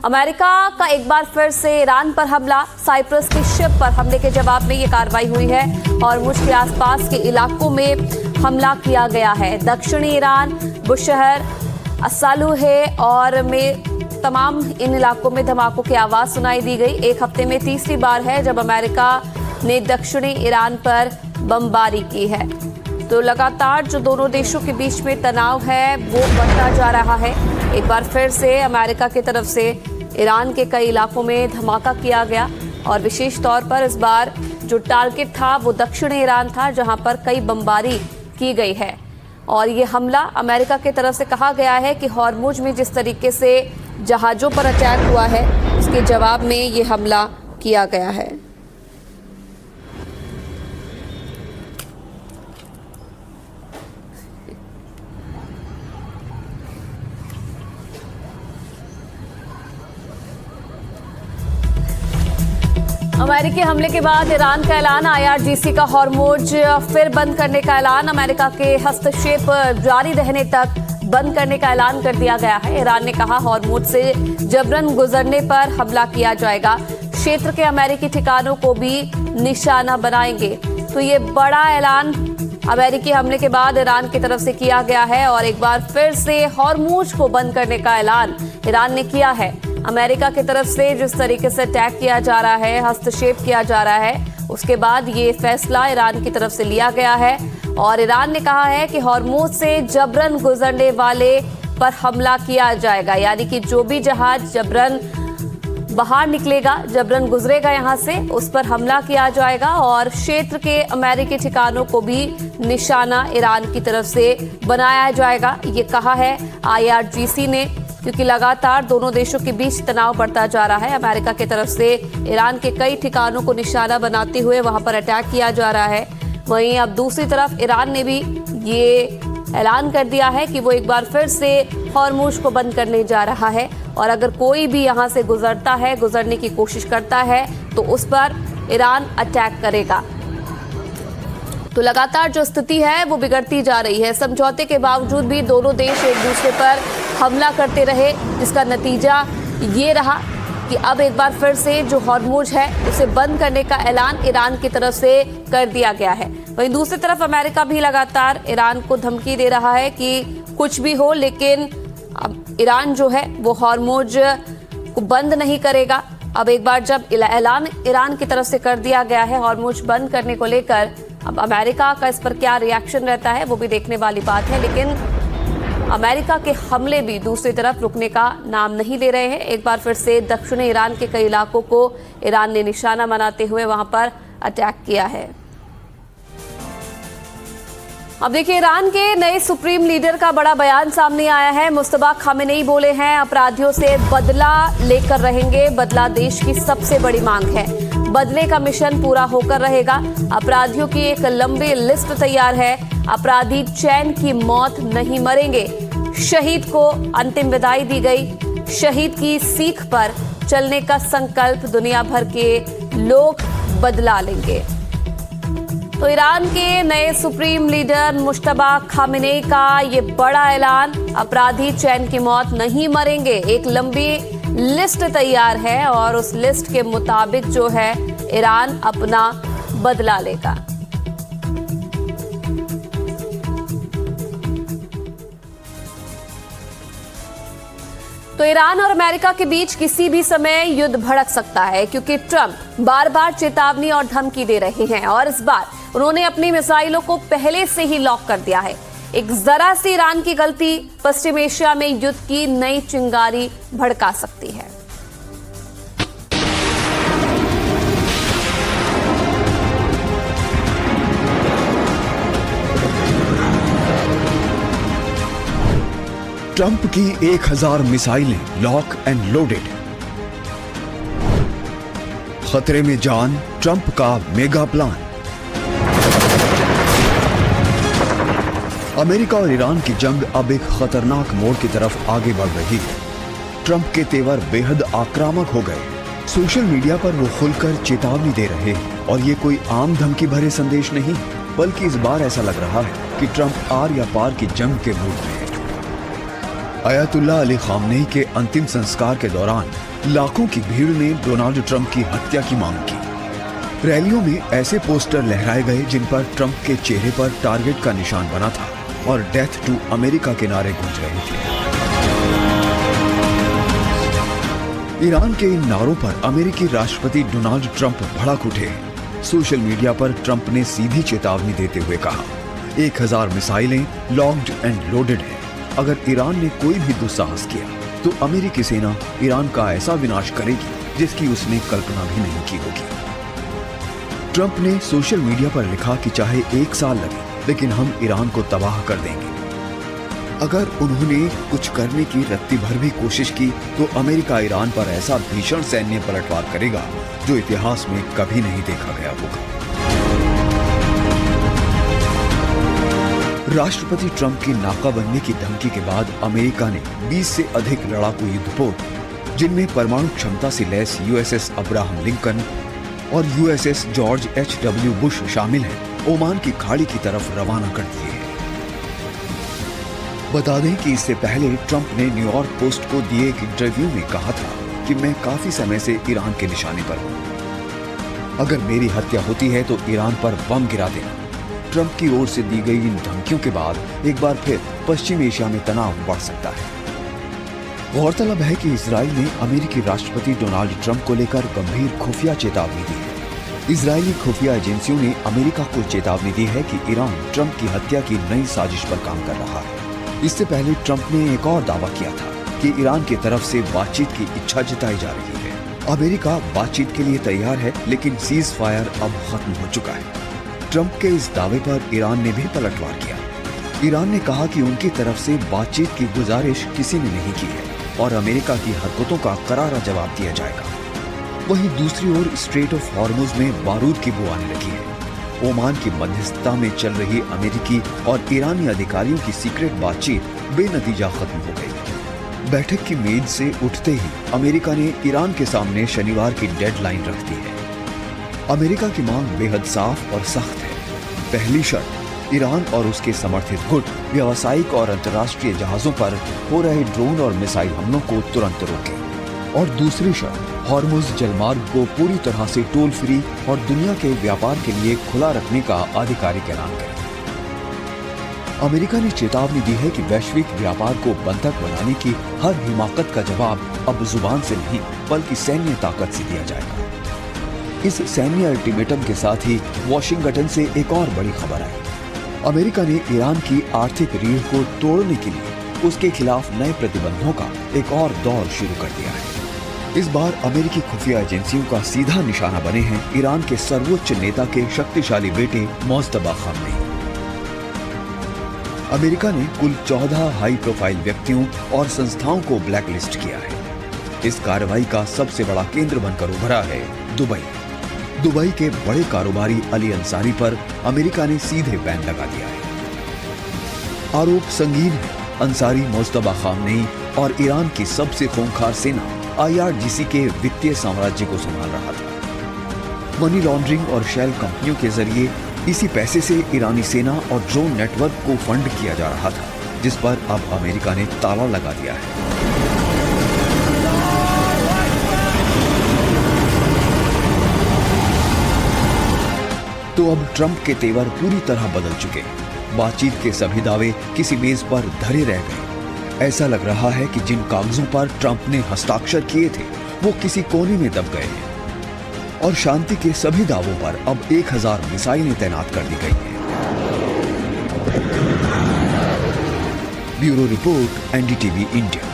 America का एक बार फिर से ईरान पर हमला। साइप्रस की शिप पर हमले के जवाब में ये कार्रवाई हुई है और मुझ के आसपास के इलाकों में हमला किया गया है। दक्षिणी ईरान, बुशहर, अस्सालुहे और में तमाम इन इलाकों में धमाकों की आवाज सुनाई दी गई। एक हफ्ते में तीसरी बार है जब अमेरिका ने दक्षिणी ईरान पर बमबारी की है। तो लगातार जो दोनों देशों के बीच में तनाव है वो बढ़ता जा रहा है। एक बार फिर से अमेरिका की तरफ से ईरान के कई इलाकों में धमाका किया गया और विशेष तौर पर इस बार जो टारगेट था वो दक्षिणी ईरान था, जहां पर कई बमबारी की गई है। और ये हमला अमेरिका की तरफ से कहा गया है कि हॉर्मुज में जिस तरीके से जहाज़ों पर अटैक हुआ है उसके जवाब में ये हमला किया गया है। अमेरिकी हमले के बाद ईरान का ऐलान, IRGC का हॉर्मुज फिर बंद करने का ऐलान। अमेरिका के हस्तक्षेप जारी रहने तक बंद करने का ऐलान कर दिया गया है। ईरान ने कहा हॉर्मुज से जबरन गुजरने पर हमला किया जाएगा, क्षेत्र के अमेरिकी ठिकानों को भी निशाना बनाएंगे। तो ये बड़ा ऐलान अमेरिकी हमले के बाद ईरान की तरफ से किया गया है और एक बार फिर से हॉर्मुज को बंद करने का ऐलान ईरान ने किया है। अमेरिका की तरफ से जिस तरीके से अटैक किया जा रहा है, हस्तक्षेप किया जा रहा है, उसके बाद ये फैसला ईरान की तरफ से लिया गया है और ईरान ने कहा है कि हॉर्मुज से जबरन गुजरने वाले पर हमला किया जाएगा। यानी कि जो भी जहाज जबरन बाहर निकलेगा, जबरन गुजरेगा यहाँ से, उस पर हमला किया जाएगा और क्षेत्र के अमेरिकी ठिकानों को भी निशाना ईरान की तरफ से बनाया जाएगा। ये कहा है IRGC ने, क्योंकि लगातार दोनों देशों के बीच तनाव बढ़ता जा रहा है। अमेरिका की तरफ से ईरान के कई ठिकानों को निशाना बनाते हुए वहां पर अटैक किया जा रहा है। वहीं अब दूसरी तरफ ईरान ने भी ये ऐलान कर दिया है कि वो एक बार फिर से हॉर्मुज को बंद करने जा रहा है और अगर कोई भी यहां से गुजरता है, गुजरने की कोशिश करता है, तो उस पर ईरान अटैक करेगा। तो लगातार जो स्थिति है वो बिगड़ती जा रही है। समझौते के बावजूद भी दोनों देश एक दूसरे पर हमला करते रहे, जिसका नतीजा ये रहा कि अब एक बार फिर से जो हॉर्मुज है उसे बंद करने का ऐलान ईरान की तरफ से कर दिया गया है। वहीं दूसरी तरफ अमेरिका भी लगातार ईरान को धमकी दे रहा है कि कुछ भी हो, लेकिन अब ईरान जो है वो हॉर्मुज को बंद नहीं करेगा। अब एक बार जब ऐलान ईरान की तरफ से कर दिया गया है हॉर्मुज बंद करने को लेकर, अब अमेरिका का इस पर क्या रिएक्शन रहता है वो भी देखने वाली बात है। लेकिन अमेरिका के हमले भी दूसरी तरफ रुकने का नाम नहीं ले रहे हैं। एक बार फिर से दक्षिणी ईरान के कई इलाकों को ईरान ने निशाना बनाते हुए वहां पर अटैक किया है। अब देखिए, ईरान के नए सुप्रीम लीडर का बड़ा बयान सामने आया है। मुस्तफा खामेनेई बोले हैं अपराधियों से बदला लेकर रहेंगे, बदला देश की सबसे बड़ी मांग है, बदले का मिशन पूरा होकर रहेगा। अपराधियों की एक लंबी लिस्ट तैयार है, अपराधी चैन की मौत नहीं मरेंगे। शहीद को अंतिम विदाई दी गई, शहीद की सीख पर चलने का संकल्प दुनिया भर के लोग बदला लेंगे। तो ईरान के नए सुप्रीम लीडर मुश्तबा खामेनेई का ये बड़ा ऐलान, अपराधी चैन की मौत नहीं मरेंगे। एक लंबी लिस्ट तैयार है और उस लिस्ट के मुताबिक जो है ईरान अपना बदला लेगा। तो ईरान और अमेरिका के बीच किसी भी समय युद्ध भड़क सकता है, क्योंकि ट्रंप बार बार चेतावनी और धमकी दे रहे हैं और इस बार उन्होंने अपनी मिसाइलों को पहले से ही लॉक कर दिया है। एक जरा सी ईरान की गलती पश्चिम एशिया में युद्ध की नई चिंगारी भड़का सकती है। ट्रंप की 1000 मिसाइलें लॉक एंड लोडेड। खतरे में जान, ट्रंप का मेगा प्लान। अमेरिका और ईरान की जंग अब एक खतरनाक मोड़ की तरफ आगे बढ़ रही है। ट्रंप के तेवर बेहद आक्रामक हो गए। सोशल मीडिया पर वो खुलकर चेतावनी दे रहे हैं और ये कोई आम धमकी भरे संदेश नहीं, बल्कि इस बार ऐसा लग रहा है कि ट्रंप आर या पार की जंग के मूड में है। अयातुल्लाह अली खामनेई के अंतिम संस्कार के दौरान लाखों की भीड़ ने डोनाल्ड ट्रंप की हत्या की मांग की। रैलियों में ऐसे पोस्टर लहराए गए जिन पर ट्रंप के चेहरे पर टारगेट का निशान बना था और डेथ टू अमेरिका के नारे गूंज रहे थे। ईरान के इन नारों पर अमेरिकी राष्ट्रपति डोनाल्ड ट्रंप भड़क उठे हैं। सोशल मीडिया पर ट्रंप ने सीधी चेतावनी देते हुए कहा, 1000 मिसाइलें लॉक्ड एंड लोडेड हैं। अगर ईरान ने कोई भी दुस्साहस किया तो अमेरिकी सेना ईरान का ऐसा विनाश करेगी जिसकी उसने कल्पना भी नहीं की होगी। ट्रंप ने सोशल मीडिया पर लिखा कि चाहे 1 साल लगे लेकिन हम ईरान को तबाह कर देंगे। अगर उन्होंने कुछ करने की रत्ती भर भी कोशिश की तो अमेरिका ईरान पर ऐसा भीषण सैन्य पलटवार करेगा जो इतिहास में कभी नहीं देखा गया होगा। राष्ट्रपति ट्रंप की नाकाबंदी की धमकी के बाद अमेरिका ने 20 से अधिक लड़ाकू युद्धपोत, जिनमें परमाणु क्षमता से लैस यूएसएस अब्राहम लिंकन और यूएसएस जॉर्ज H.W. बुश शामिल हैं, ओमान की खाड़ी की तरफ रवाना कर दिए हैं। बता दें कि इससे पहले ट्रंप ने न्यूयॉर्क पोस्ट को दिए एक इंटरव्यू में कहा था कि मैं काफी समय से ईरान के निशाने पर हूं। अगर मेरी हत्या होती है तो ईरान पर बम गिरा देना। ट्रंप की ओर से दी गई इन धमकियों के बाद एक बार फिर पश्चिम एशिया में तनाव बढ़ सकता है। गौरतलब है कि इजराइल ने अमेरिकी राष्ट्रपति डोनाल्ड ट्रंप को लेकर गंभीर खुफिया चेतावनी दी है। इजरायली खुफिया एजेंसियों ने अमेरिका को चेतावनी दी है कि ईरान ट्रंप की हत्या की नई साजिश पर काम कर रहा है। इससे पहले ट्रंप ने एक और दावा किया था कि ईरान की तरफ से बातचीत की इच्छा जताई जा रही है। अमेरिका बातचीत के लिए तैयार है, लेकिन सीज फायर अब खत्म हो चुका है। ट्रंप के इस दावे पर ईरान ने भी पलटवार किया। ईरान ने कहा कि उनकी तरफ से बातचीत की गुजारिश किसी ने नहीं की है और अमेरिका की हरकतों का करारा जवाब दिया जाएगा। वहीं दूसरी ओर स्ट्रेट ऑफ हॉर्मुज में बारूद की बू आने लगी है। ओमान की मध्यस्थता में चल रही अमेरिकी और ईरानी अधिकारियों की सीक्रेट बातचीत बेनतीजा खत्म हो गई। बैठक की मेज से उठते ही अमेरिका ने ईरान के सामने शनिवार की डेडलाइन रख दी है। अमेरिका की मांग बेहद साफ और सख्त है। पहली शर्त, ईरान और उसके समर्थित गुट व्यावसायिक और अंतर्राष्ट्रीय जहाजों पर हो रहे ड्रोन और मिसाइल हमलों को तुरंत रोके। और दूसरी शर्त, हॉर्मुज जलमार्ग को पूरी तरह से टोल फ्री और दुनिया के व्यापार के लिए खुला रखने का आधिकारिक ऐलान करें। अमेरिका ने चेतावनी दी है कि वैश्विक व्यापार को बंधक बनाने की हर हिमाकत का जवाब अब जुबान से नहीं बल्कि सैन्य ताकत से दिया जाएगा। इस सैन्य अल्टीमेटम के साथ ही वॉशिंगटन से एक और बड़ी खबर आई। अमेरिका ने ईरान की आर्थिक रीढ़ को तोड़ने के लिए उसके खिलाफ नए प्रतिबंधों का एक और दौर शुरू कर दिया है। इस बार अमेरिकी खुफिया एजेंसियों का सीधा निशाना बने हैं ईरान के सर्वोच्च नेता के शक्तिशाली बेटे मोज्तबा खामनेई। अमेरिका ने कुल 14 हाई प्रोफाइल व्यक्तियों और संस्थाओं को ब्लैकलिस्ट किया है। इस कार्रवाई का सबसे बड़ा केंद्र बनकर उभरा है दुबई। दुबई के बड़े कारोबारी अली अंसारी पर अमेरिका ने सीधे बैन लगा दिया है। आरोप संगीन है। अंसारी मोज्तबा खामनेई और ईरान की सबसे खूंखार सेना IRGC के वित्तीय साम्राज्य को संभाल रहा था। मनी लॉन्ड्रिंग और शेल कंपनियों के जरिए इसी पैसे से ईरानी सेना और ड्रोन नेटवर्क को फंड किया जा रहा था, जिस पर अब अमेरिका ने ताला लगा दिया है। तो अब ट्रंप के तेवर पूरी तरह बदल चुके हैं। बातचीत के सभी दावे किसी मेज पर धरे रह गए। ऐसा लग रहा है कि जिन कागजों पर ट्रंप ने हस्ताक्षर किए थे वो किसी कोने में दब गए हैं और शांति के सभी दावों पर अब 1000 मिसाइलें तैनात कर दी गई हैं। Bureau report, NDTV India.